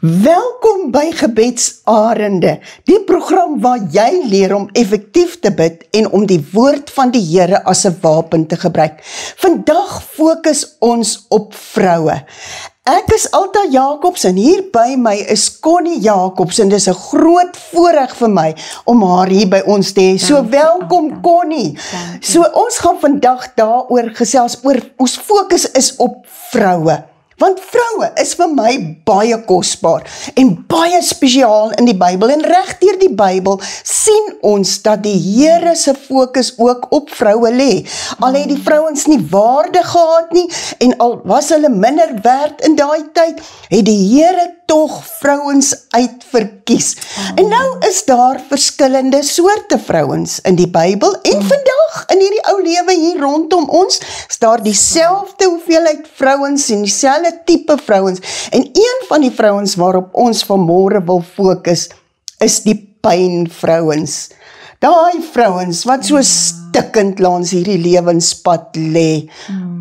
Welkom by Gebedsarende, die program waar jy leer om effektief te bid en om die woord van die Here as 'n wapen te gebruik. Vandag fokus ons op vroue. Ek is Alta Jacobs en hier by my is Connie Jacobs en dis 'n groot voorreg vir my om haar hier by ons te hê. So welkom Connie. So ons gaan vandag daaroor gesels oor, ons fokus is op vroue. Want vroue is vir my baie kosbaar en baie spesiaal in die Bybel en reg deur die Bybel sien ons dat die Here se fokus ook op vroue lê. Al het die vrouens nie waarde gehad nie en al was hulle minder werd in daai tyd, het die Here tog vrouens uitverkies. En nou is daar verskillende soorte vrouens in die Bybel en vandag in hierdie ou lewe hier rondom ons is daar dieselfde hoeveelheid vrouens en dieselfde tipe vrouens. En een van die vrouens waarop ons vanmôre wil fokus is die pynvrouens. Daai vrouens wat so stikkend langs hierdie lewenspad lê.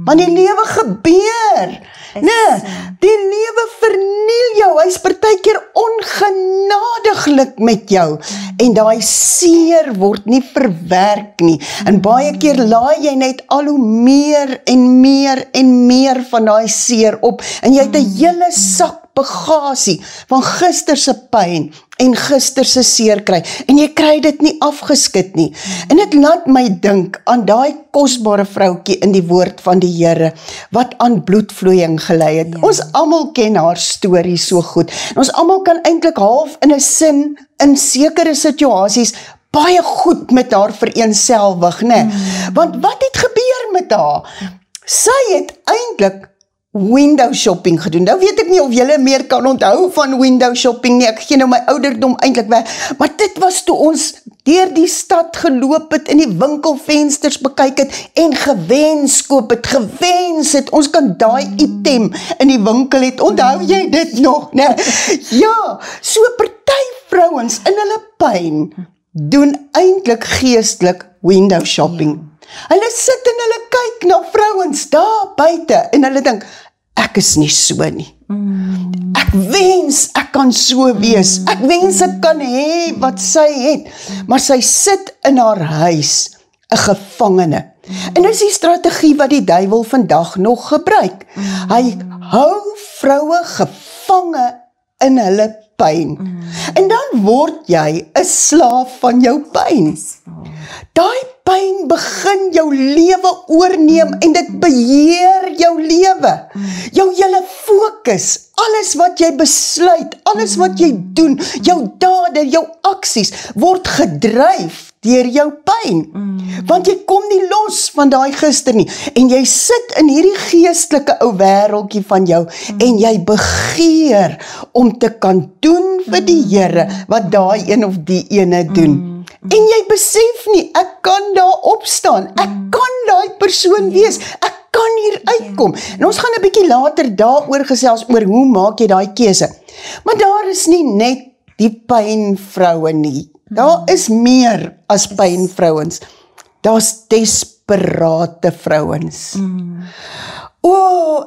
Want die lewe gebeur. Nee, die lewe verniel jou. Hy's partykeer ongenadiglik met jou. En daai seer word nie verwerk nie. En baie keer laai jy net al hoe meer en meer en meer van daai seer op. En jy het 'n hele sak bagasie van gister se pyn en gister se seer kry. En jy kry dit nie afgeskit nie. En dit laat my dink aan daai kosbare vroutjie in die woord van die Here wat aan bloedvloeiing gelei het. Ja. Ons almal ken haar storie so goed. En ons almal kan eintlik half in 'n sin in sekere situasies baie goed met haar vereenselwig, né? Want wat het gebeur met haar? Sy het eintlik window shopping gedoen. Nou weet ek nie of julle meer kan onthou van window shopping nie. Ek gee nou my ouderdom eintlik weg. Maar dit was toe ons deur die stad geloop het, in die winkelvensters bekyk het en gewens koop het, gewens het. Ons kan daai item in die winkel het. Onthou jy dit nog, né? Ja, so party vrouens in hulle pyn doen eintlik geestelik window shopping. Hulle sit en hulle kyk na vrouens daar buite en hulle dink, ek is nie so nie. Ek wens ek kan so wees. Ek wens ek kan hê wat sy het. Maar sy sit in haar huis, 'n gevangene. En dis die strategie wat die duiwel vandag nog gebruik. Hy hou vroue gevange in hulle pyn. En dan word jy 'n slaaf van jou pyn. Daai pyn begin jou lewe oorneem en dit beheer jou lewe. Jou hele fokus, alles wat jy besluit, alles wat jy doen, jou dade, jou aksies word gedryf deur jou pyn. Want jy kom nie los van daai gister nie. En jy sit in hierdie geestelike ou wêreldjie van jou en jy begeer om te kan doen vir die Here wat daai een of die ene doen. En jy besef nie, ek kan daar opstaan, ek kan daai persoon wees, ek kan hier uitkom. En ons gaan 'n bietjie later daaroor gesels oor hoe maak jy daai keuse. Maar daar is nie net die pynvroue nie. Daar is meer as pynvrouens. Daar's desperate vrouens.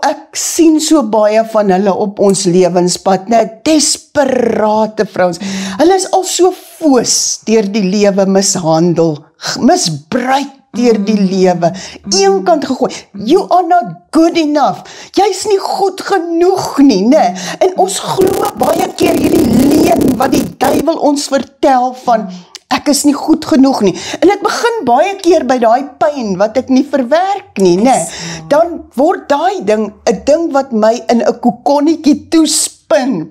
Ek sien so baie van hulle op ons lewenspad, net desperate vrouens. Hulle is al so foos deur die lewe mishandel, misbruik deur die lewe, eenkant gegooi. You are not good enough. Jy's nie goed genoeg nie, né? En ons glo baie keer hierdie leuen wat die duiwel ons vertel van ek is nie goed genoeg nie. En dit begin baie keer by daai pyn wat ek nie verwerk nie, né? Dan word daai ding 'n ding wat my in 'n kokonnetjie toespin.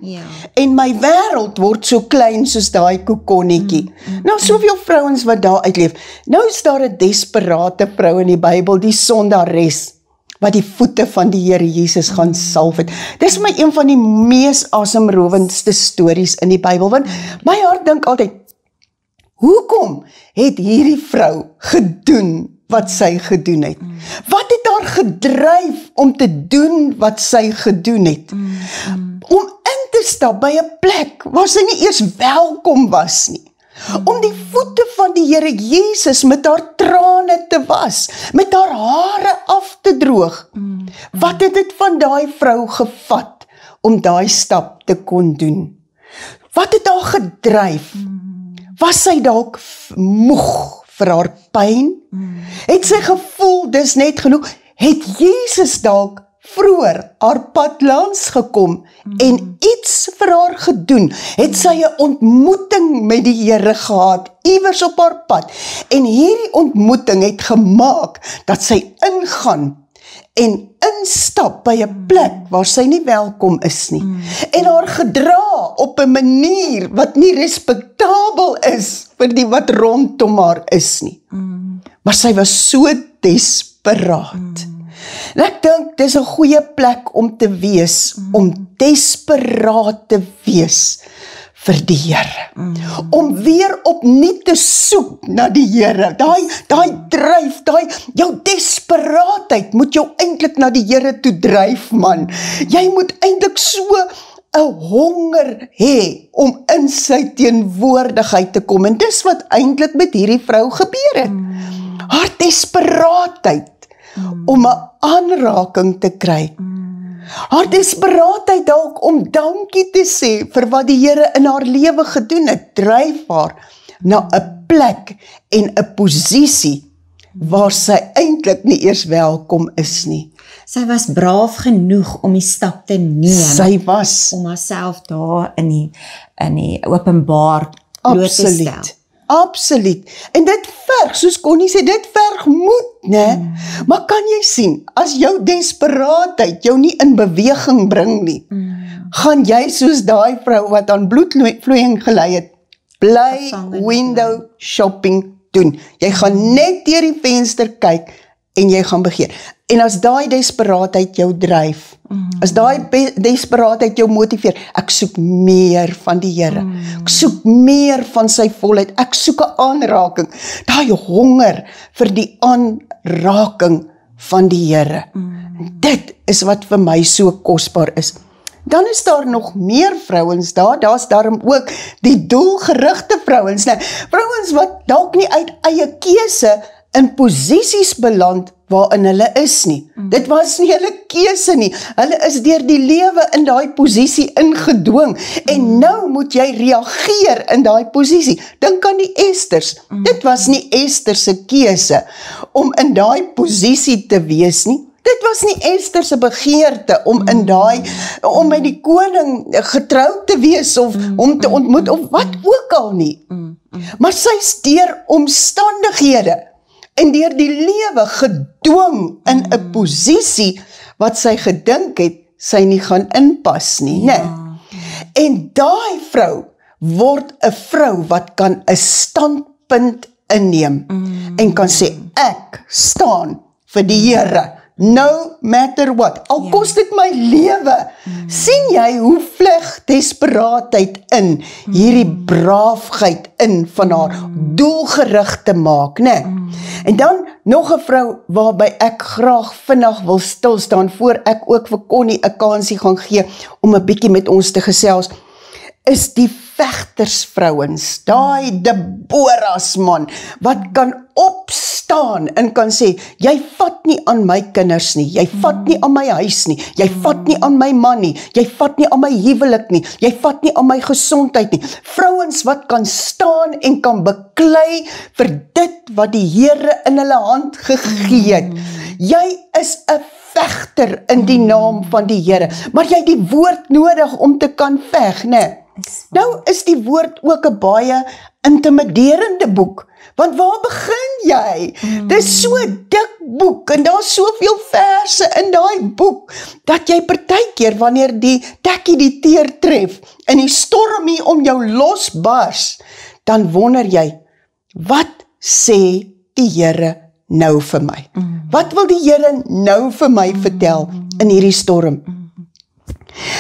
En my wêreld word so klein soos daai kokonnetjie. Nou soveel vrouens wat daar uitleef. Nou is daar 'n desperate vrou in die Bybel, die sondares, wat die voete van die Here Jesus gaan salf het. Dis my een van die mees asemrowendste stories in die Bybel, want my hart dink altyd, hoekom het hierdie vrou gedoen wat sy gedoen het? Wat het haar gedryf om te doen wat sy gedoen het? Om in te stap by 'n plek waar sy nie eers welkom was nie. Om die voete van die Here Jesus met haar trane te was, met haar hare af te droog. Wat het dit van daai vrou gevat om daai stap te kon doen? Wat het haar gedryf? Was sy dalk moeg vir haar pyn? Het sy gevoel dis net genoeg? Het Jesus dalk vroeër haar pad langs gekom en iets vir haar gedoen? Het sy 'n ontmoeting met die Here gehad, iewers op haar pad? En hierdie ontmoeting het gemaak dat sy ingaan en instap by 'n plek waar sy nie welkom is nie. En haar gedra op 'n manier wat nie respektabel is vir die wat rondom haar is nie. Maar sy was so desperaat. En ek dink, dis 'n goeie plek om te wees, om desperaat te wees vir die Here. Om weer opnuut te soek na die Here. Daai dryf, jou desperaatheid moet jou eintlik na die Here toe dryf, man. Jy moet eintlik so 'n honger hê om in sy teenwoordigheid te kom. En dis wat eintlik met hierdie vrou gebeur het. Haar desperaatheid om 'n aanraking te kry. Haar desperaatheid dalk om dankie te sê vir wat die Here in haar lewe gedoen het, dryf haar na 'n plek en 'n posisie waar sy eintlik nie eers welkom is nie. Sy was braaf genoeg om die stap te neem. Sy was. Om haarself daar in die openbaar bloot te stel. Absoluut. En dit verg, soos Connie sê, dit verg moed, né? Maar kan jy sien, as jou desperaatheid jou nie in beweging bring nie, gaan jy soos daai vrou wat aan bloedvloeiing gelei het, bly window shopping doen. Jy gaan net deur die venster kyk en jy gaan begeer. En as daai desperaatheid jou dryf, as daai desperaatheid jou motiveer, ek soek meer van die Here, ek soek meer van sy volheid, ek soek 'n aanraking, daai honger vir die aanraking van die Here. Dit is wat vir my so kosbaar is. Dan is daar nog meer vrouens daar's daarom ook die doelgerigte vrouens, vrouens wat dalk nie uit eie keuse in posisies beland waarin hulle is nie. Dit was nie hulle keuse nie. Hulle is deur die lewe in daai posisie ingedwing. En nou moet jy reageer in daai posisie. Dink aan die Esters. Dit was nie Ester se keuse om in daai posisie te wees nie. Dit was nie Ester se begeerte om om met die koning getroud te wees of om te ontmoet of wat ook al nie. Maar sy is deur omstandighede en deur die lewe gedwing in 'n posisie wat sy gedink het sy nie gaan inpas nie, né? En daai vrou word 'n vrou wat kan 'n standpunt inneem en kan sê ek staan vir die Here. No matter what, al kos dit my lewe. Sien jy hoe vleg desperaatheid in, hierdie braafheid in van haar doelgerig te maak, né? En dan nog 'n vrou waarby ek graag vinnig wil stilstaan voor ek ook vir Connie 'n kansie gaan gee om 'n bietjie met ons te gesels, is die vegtersvrouens, daai Deborahs man, wat kan opstaan en kan sê, jy vat nie aan my kinders nie, jy vat nie aan my huis nie, jy vat nie aan my man nie, jy vat nie aan my huwelik nie, jy vat nie aan my gesondheid nie. Vrouens wat kan staan en kan beklei vir dit wat die Here in hulle hand gegee het. Jy is 'n vegter in die naam van die Here, maar jy het die woord nodig om te kan veg, né? Nou is die woord ook 'n baie intimiderende boek, want waar begin jy? Dis so 'n dik boek en daar's soveel verse in daai boek, dat jy partykeer wanneer die tekkie die teer tref en die storm hier om jou losbars, dan wonder jy, wat sê die Here nou vir my? Wat wil die Here nou vir my vertel in hierdie storm?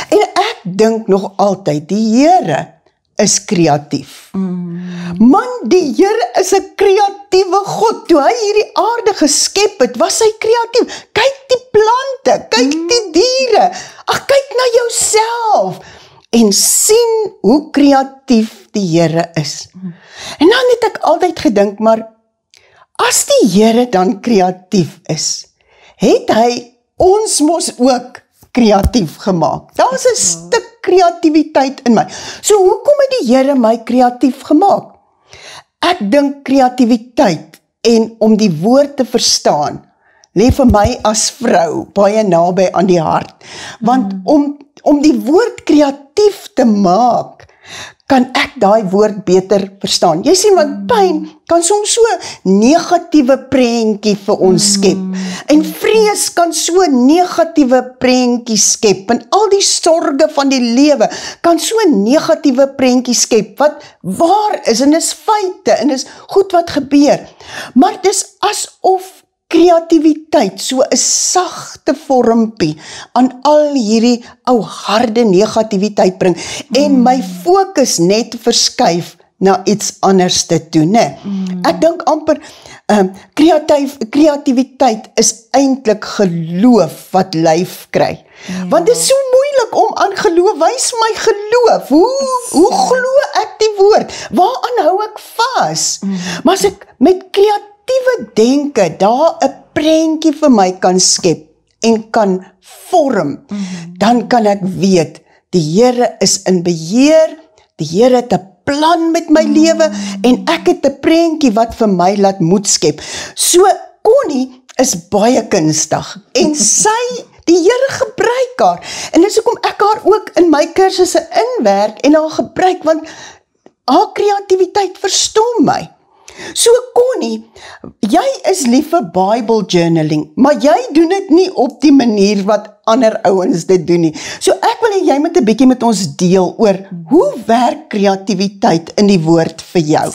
En ek dink nog altyd, die Here is kreatief. Man, die Here is 'n kreatiewe God. Toe hy hierdie aarde geskep het, was hy kreatief. Kyk die plante, kyk die diere, ag kyk na jouself en sien hoe kreatief die Here is. En dan het ek altyd gedink, maar as die Here dan kreatief is, het hy ons mos ook kreatief gemaak. Daar's 'n stuk kreatiwiteit in my. So hoekom het die Here my kreatief gemaak? Ek dink kreatiwiteit en om die woord te verstaan, lê vir my as vrou baie naby aan die hart. Want om die woord kreatief te maak, kan ek daai woord beter verstaan. Jy sien, want pyn kan soms so negatiewe prentjie vir ons skep. En vrees kan so negatiewe prentjie skep. En al die sorge van die lewe kan so negatiewe prentjie skep, wat waar is, en is feite, en is goed wat gebeur. Maar dis asof kreatiwiteit so 'n sagte vormpie aan al hierdie ou harde negativiteit bring en my fokus net verskuif na iets anders te doen, né? Ek dink amper kreatiwiteit is eintlik geloof wat lyf kry. Want dit is so moeilik om aan geloof, wys my geloof. Hoe glo ek die woord? Waaraan hou ek vas? Maar as ek met kreatiewe denke daar 'n prentjie vir my kan skep en kan vorm, dan kan ek weet, die Here is in beheer, die Here het 'n plan met my lewe, en ek het 'n prentjie wat vir my laat moed skep. So, Connie is baie kunstig, en die Here gebruik haar, en dis hoekom ek haar ook in my kursusse inwerk, en haar gebruik, want haar kreatiwiteit verstom my. So Connie, jy is lief vir Bible journaling, maar jy doen dit nie op die manier wat ander ouens dit doen nie. So ek wil hê jy moet 'n bietjie met ons deel oor hoe werk kreatiwiteit in die woord vir jou?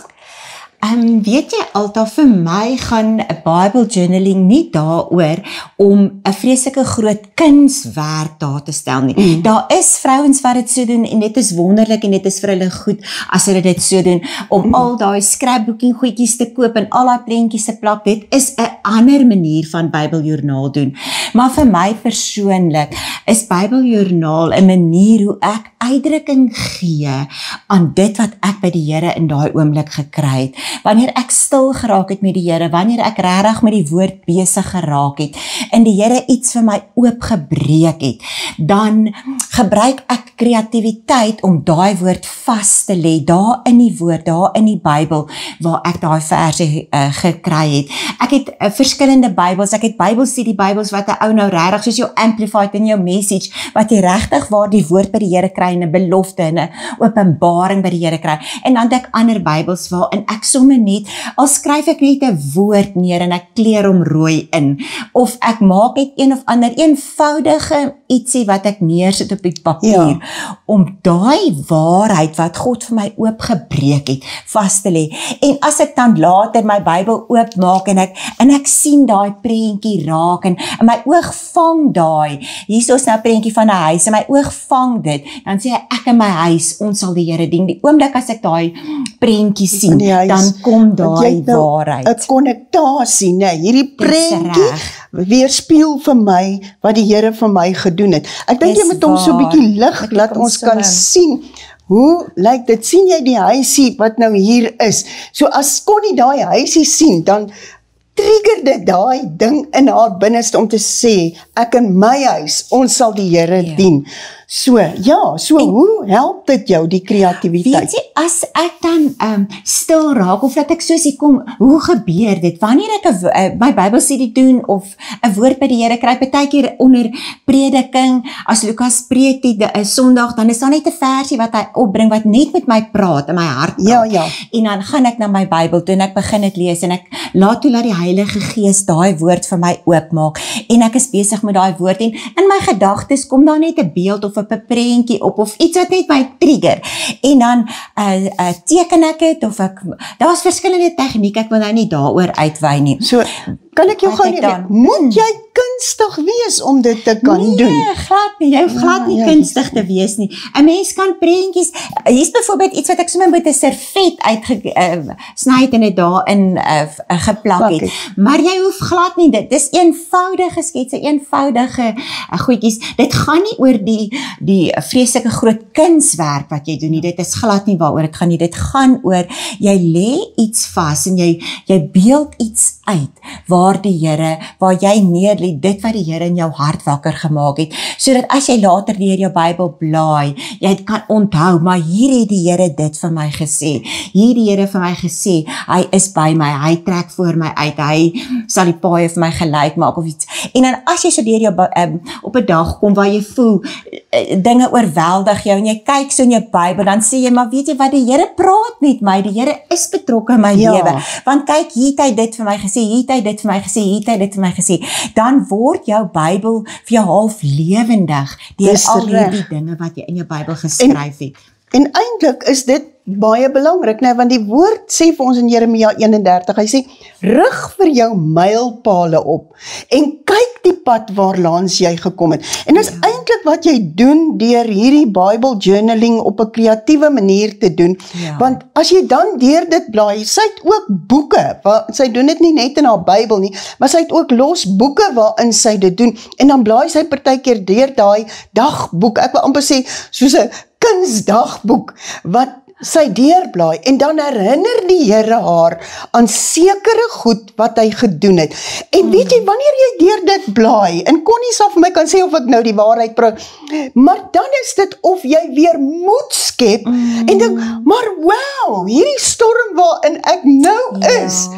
Weet jy, Alta, vir my gaan 'n Bible journaling nie daaroor om 'n vreeslike groot kunswerk daar te stel nie. Daar is vrouens wat dit so doen, en dit is wonderlik, en dit is vir hulle goed as hulle dit so doen, om al daai scrapbooking goedjies te koop en al daai prentjies te plak. Dit is 'n ander manier van Bybeljoernaal doen. Maar vir my persoonlik is Bybeljoernaal 'n manier hoe ek uitdrukking gee aan dit wat ek by die Here in daai oomblik gekry het. Wanneer ek stil geraak het met die Here, wanneer ek regtig met die woord besig geraak het, en die Here iets vir my oopgebreek het, dan gebruik ek kreatiwiteit om daai woord vas te lê, daar in die woord, daar in die Bybel, waar ek daai verse gekry het. Ek het verskillende Bybels, ek het Bybelstudie Bybels wat 'n ou nou regtig soos jou Amplified en jou Message, wat jy regtig waar die woord by die Here kry, en 'n belofte en 'n openbaring by die Here kry. En dan het ek ander Bybels waarin ek sommer net, al skryf ek net 'n woord neer en ek kleur hom rooi in, of ek maak net een of ander eenvoudige ietsie wat ek neersit op die papier, om daai waarheid wat God vir my oopgebreek het, vas te lê. En as ek dan later my Bybel oopmaak en ek sien daai prentjie raak, en my oog vang daai, hier is nou 'n prentjie van 'n huis, en my oog vang dit, dan sê ek in my huis, ons sal die Here dien. Die oomblik as ek daai prentjie sien, dan kom daai waarheid. 'n konnektasie, né? Hierdie prentjie weerspieël vir my wat die Here vir my gedoen het. Ek dink jy moet hom so 'n bietjie lig, laat ons kan sien. Hoe lyk dit? Sien jy die huisie wat nou hier is? So as Connie daai huisie sien, dan trigger dit daai ding in haar binneste om te sê, ek in my huis, ons sal die Here dien. So, hoe help dit jou, die kreatiwiteit? Weet jy, as ek dan stil raak, of dat ek soos hier kom, hoe gebeur dit? Wanneer ek my Bybelstudie doen, of 'n woord by die Here kry, partykeer onder prediking, as Lukas preek die Sondag, dan is daar net 'n versie wat hy opbring, wat net met my praat, in my hart praat. En dan gaan ek na my Bybel toe, en ek begin dit lees, en ek laat toe dat die Heilige Gees daai woord vir my oopmaak, en ek is besig met daai woord, en in my gedagtes kom daar net 'n beeld, of 'n prentjie op, of iets wat net my trigger, en dan teken ek dit, of daar's verskillende tegnieke, ek wil nou nie daaroor uitwy nie. So, kan ek jou gaan moet jy kunstig wees om dit te kan doen? Nee, glad nie, jy hoef glad nie kunstig te wees nie. 'n Mens kan prentjies, hier's byvoorbeeld iets wat ek sommer met 'n servet uitgesny het en dit daarin geplak het, maar jy hoef glad nie, dit is eenvoudige sketse, eenvoudige goedjies, dit gaan nie oor die vreeslike groot kunswerk wat jy doen nie, dit is glad nie waaroor dit gaan nie, dit gaan oor, jy lê iets vas, en jy beeld iets uit waar jy neerlê, dit wat die Here in jou hart wakker gemaak het, sodat as jy later deur jou Bybel blaai, jy kan onthou, maar hier het die Here dit vir my gesê. Hier die Here vir my gesê, hy is by my, hy trek voor my uit, hy sal die paaie vir my gelyk maak of iets. En dan as jy so deur jou op 'n dag kom waar jy voel dinge oorweldig jou en jy kyk so in jou Bybel, dan sê jy, maar weet jy wat, die Here praat met my, die Here is betrokke in my lewe. Want kyk, hier het hy dit vir my gesê, hier het hy dit vir my gesê, hier het hy dit vir my gesê. Dan word jou Bybel vir jou half lewendig deur al hierdie dinge wat jy in jou Bybel geskryf het. En eintlik is dit baie belangrik, né, want die woord sê vir ons in Jeremia 31, hy sê, rig vir jou mylpale op en kyk die pad waarlangs jy gekom het. En dis eintlik wat jy doen deur hierdie Bible journaling op 'n kreatiewe manier te doen, want as jy dan deur dit blaai, sy het ook boeke, sy doen dit nie net in haar Bybel nie, maar sy het ook los boeke waarin sy dit doen, en dan blaai sy partykeer deur daai dagboek, ek wil amper sê, soos 'n kunsdagboek, wat sy deurblaai, en dan herinner die Here haar aan sekere goed wat hy gedoen het. En weet jy, wanneer jy deur dit blaai, en Connie sal vir my kan sê of ek nou die waarheid praat, maar dan is dit of jy weer moed skep, en dink, maar wow, hierdie storm waarin ek nou is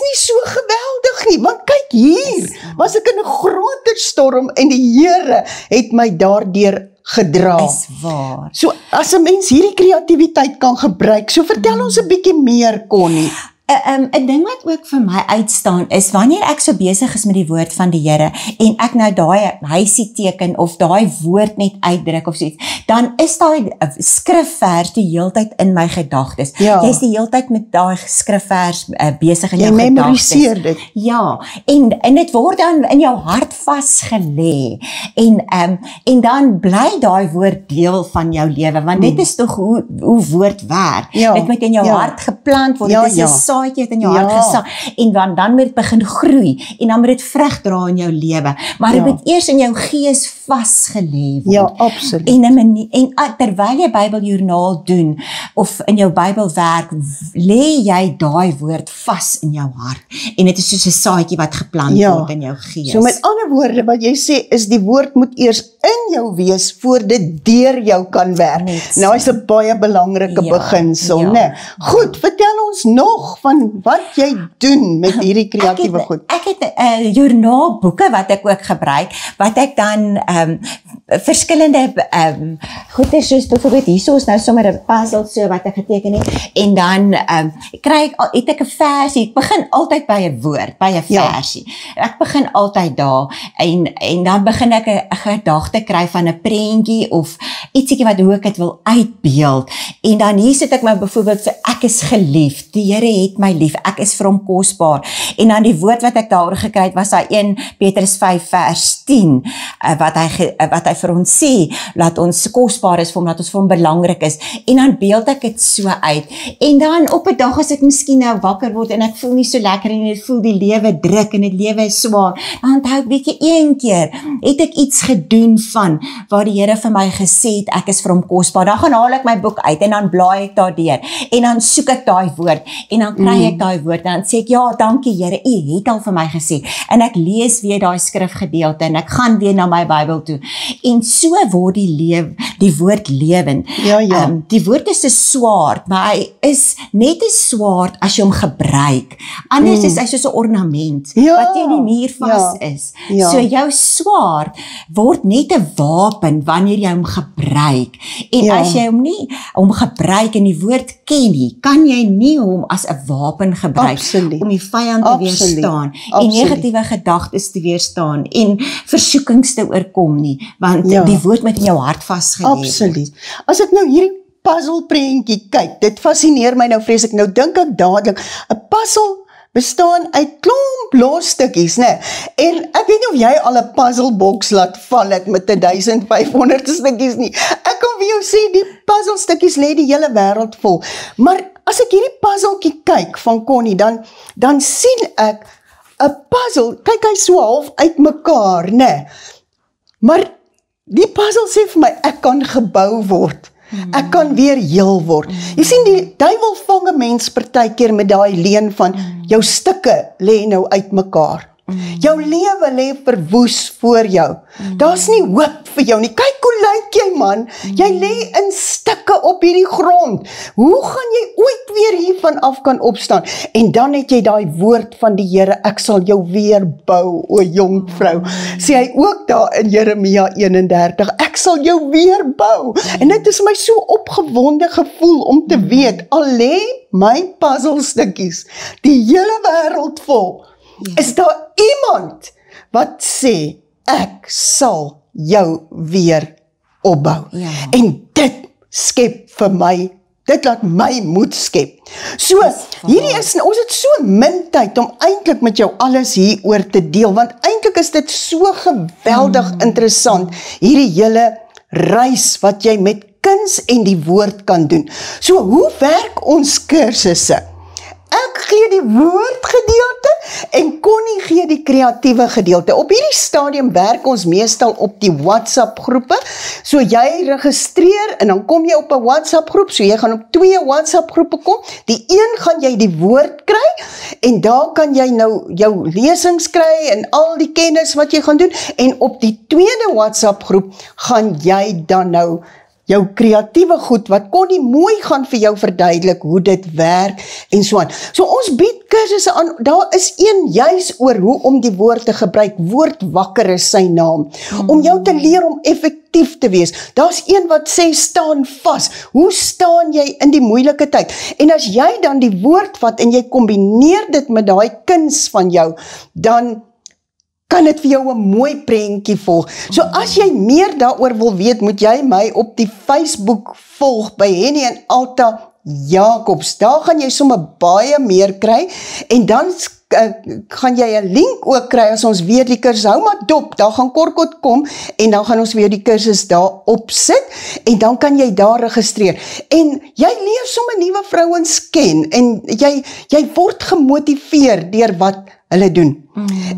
nie so geweldig nie, want kyk hier, was ek in 'n groter storm, en die Here het my daardeur gedra. Is waar. So, as 'n mens hierdie kreatiwiteit kan gebruik, so vertel ons 'n bietjie meer, Connie. 'n ding wat ook vir my uitstaan is, wanneer ek so besig is met die woord van die Here, en ek nou daai huisie teken, of daai woord net uitdruk of so iets, dan is daai skrifvers die heeltyd in my gedagtes. Jy is die heeltyd met daai skrifvers besig in jou gedagtes. Jy memoriseer dit. Ja, en dit word dan in jou hart vasgelê, en dan bly daai woord deel van jou lewe, want dit is tog hoe woord werk. Dit moet in jou hart geplant word, dit is 'n saadjie wat in jou hart gesaai, en dan moet dit begin groei, en dan moet dit vrug dra in jou lewe, maar dit moet eers in jou gees vasgelê word. Ja, absoluut. En terwyl jy Bybeljoernaal doen, of in jou Bybelwerk, lê jy daai woord vas in jou hart, en dit is soos 'n saadjie wat geplant word in jou gees. So met ander woorde, wat jy sê, is die woord moet eers in jou wees, voor dit deur jou kan werk. Nou is 'n baie belangrike beginsel, né? Goed, vertel ons nog van wat jy doen met hierdie kreatiewe goed. Ek het joernaalboeke wat ek ook gebruik, wat ek dan verskillende goeie, soos byvoorbeeld hierso is nou sommer 'n puzzle so wat ek geteken het, en dan het ek 'n versie, ek begin altyd by 'n woord, by 'n versie. Ek begin altyd daar, en dan begin ek 'n gedagte kry van 'n prentjie, of ietsiekie wat hoe ek dit wil uitbeeld, en dan hier sit ek my byvoorbeeld vir, ek is geliefd, die Here het my lief, ek is vir hom kosbaar, en dan die woord wat ek daar gekry het, was daai 1 Petrus 5 vers 10, wat hy vir ons sê, laat ons kosbaar is vir hom, laat ons vir hom belangrik is, en dan beeld ek dit so uit, en dan op 'n dag as ek miskien nou wakker word, en ek voel nie so lekker, en ek voel die lewe druk, en die lewe is swaar, dan onthou ek, weet jy, een keer het ek iets gedoen van, waar die Here vir my gesê het, ek is vir hom kosbaar, dan gaan haal ek my boek uit, en dan blaai ek daardeur, en dan soek ek daai woord, en dan kry ek daai woord, en dan sê ek, ja, dankie Here, U het al vir my gesê, en ek lees weer daai skrifgedeelte, en ek gaan weer na my Bybel toe, en so word die woord lewend. Die woord is 'n swaard, maar hy is net 'n swaard as jy hom gebruik, anders is hy soos 'n ornament, wat teen die muur vas is. So jou swaard word net 'n wapen, wanneer jy hom gebruik, en as jy hom gebruik en die woord ken nie, kan jy nie hom as 'n wapen gebruik, om die vyand te weerstaan, en negatiewe gedagtes te weerstaan, en versoekings te oorkom nie, want die woord moet in jou hart vasgelê word. Absoluut. As ek nou hierdie puzzle prentjie kyk, dit fascineer my nou vreeslik, nou dink ek dadelik, 'n puzzle bestaan uit klomp los stukkies, né? En ek weet nie of jy al 'n puzzlebox laat val het met 1500 stukkies nie. Ek kan vir jou sê, die puzzle stukkies lê die hele wêreld vol. Maar as ek hierdie puzzletjie kyk van Connie, dan sien ek 'n puzzle, kyk hy so half uitmekaar, né? Maar die puzzle sê vir my, ek kan gebou word. Ek kan weer heel word. Jy sien, die duiwel vang 'n mens partykeer met daai leuen van jou stukke lê nou uitmekaar. Jou lewe lê verwoes voor jou. Daar's nie hoop vir jou nie. Kyk hoe lyk jy, man. Jy lê in stukke op hierdie grond. Hoe gaan jy ooit weer hiervan af kan opstaan? En dan het jy daai woord van die Here, ek sal jou weer bou, o jong vrou. Sê hy ook daar in Jeremia 31, ek sal jou weer bou. En dit is my so opgewonde gevoel om te weet, al lê my puzzelstukkies die hele wêreld vol, is daar iemand wat sê, ek sal jou weer opbou. En dit skep vir my, dit laat my moed skep. So, hierdie is, ons het so min tyd om eintlik met jou alles hieroor te deel, want eintlik is dit so geweldig interessant, hierdie hele reis wat jy met kuns en die woord kan doen. So, hoe werk ons kursusse? Ek gee die woordgedeelte en Connie gee die kreatiewe gedeelte. Op hierdie stadium werk ons meestal op die WhatsApp groepe. So jy registreer en dan kom jy op 'n WhatsApp groep. So jy gaan op 2 WhatsApp groepe kom. Die een gaan jy die woord kry en daar kan jy nou jou lesings kry en al die kennis wat jy gaan doen. En op die tweede WhatsApp groep gaan jy dan nou jou kreatiewe goed, wat Connie mooi gaan vir jou verduidelik, hoe dit werk, en so aan. So ons bied kursusse aan, daar is een juis oor hoe om die woord te gebruik, woordwakker is sy naam, om jou te leer om effektief te wees. Daar's een wat sê, staan vas, hoe staan jy in die moeilike tyd? En as jy dan die woord vat, en jy kombineer dit met daai kuns van jou, dan kan dit vir jou 'n mooi prentjie volg. So as jy meer daaroor wil weet, moet jy my op die Facebook volg by Henny en Alta Jacobs. Daar gaan jy sommer baie meer kry en dan gaan jy 'n link ook kry as ons weer die kursus hou maar dop. Daar gaan Korkot kom en dan gaan ons weer die kursus daar opsit en dan kan jy daar registreer. En jy leer sommer nuwe vrouens ken en jy word gemotiveer deur wat hulle doen.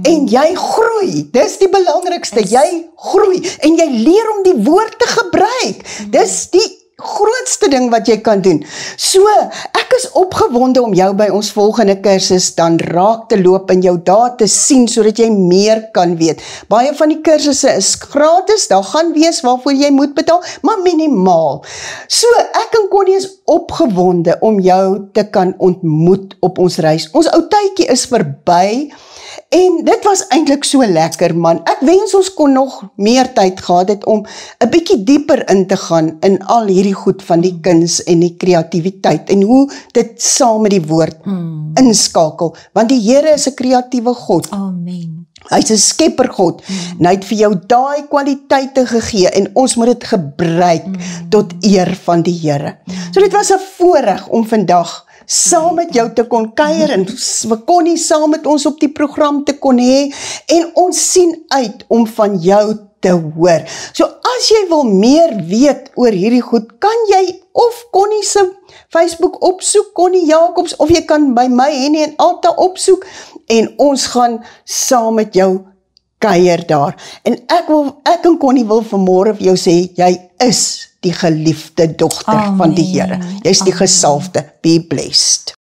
En jy groei, dis die belangrikste, jy groei, en jy leer om die woord te gebruik, dis die grootste ding wat jy kan doen. So, ek is opgewonde om jou by ons volgende kursus dan raak te loop en jou daar te sien, sodat jy meer kan weet. Baie van die kursusse is gratis, daar gaan wees waarvoor jy moet betaal, maar minimaal. So, ek en Connie is opgewonde om jou te kan ontmoet op ons reis. Ons ou tydjie is verby, en dit was eintlik so lekker, man. Ek wens ons kon nog meer tyd gehad het om 'n bietjie dieper in te gaan in al hierdie goed van die kuns en die kreatiwiteit en hoe dit saam met die woord inskakel, want die Here is 'n kreatiewe God. Amen. Hy's 'n skepper God. En hy het vir jou daai kwaliteite gegee en ons moet dit gebruik tot eer van die Here. So dit was 'n voorreg om vandag saam met jou te kon kuier en Connie saam met ons op die program te kon hê en ons sien uit om van jou te hoor. So as jy wil meer weet oor hierdie goed, kan jy of Connie se Facebook opsoek, Connie Jacobs, of jy kan by my Henny en Alta opsoek en ons gaan saam met jou kuier daar. En ek en Connie wil vanmôre vir jou sê, jy is die geliefde dogter van die Here. Jy's die gesalfde. Be blessed.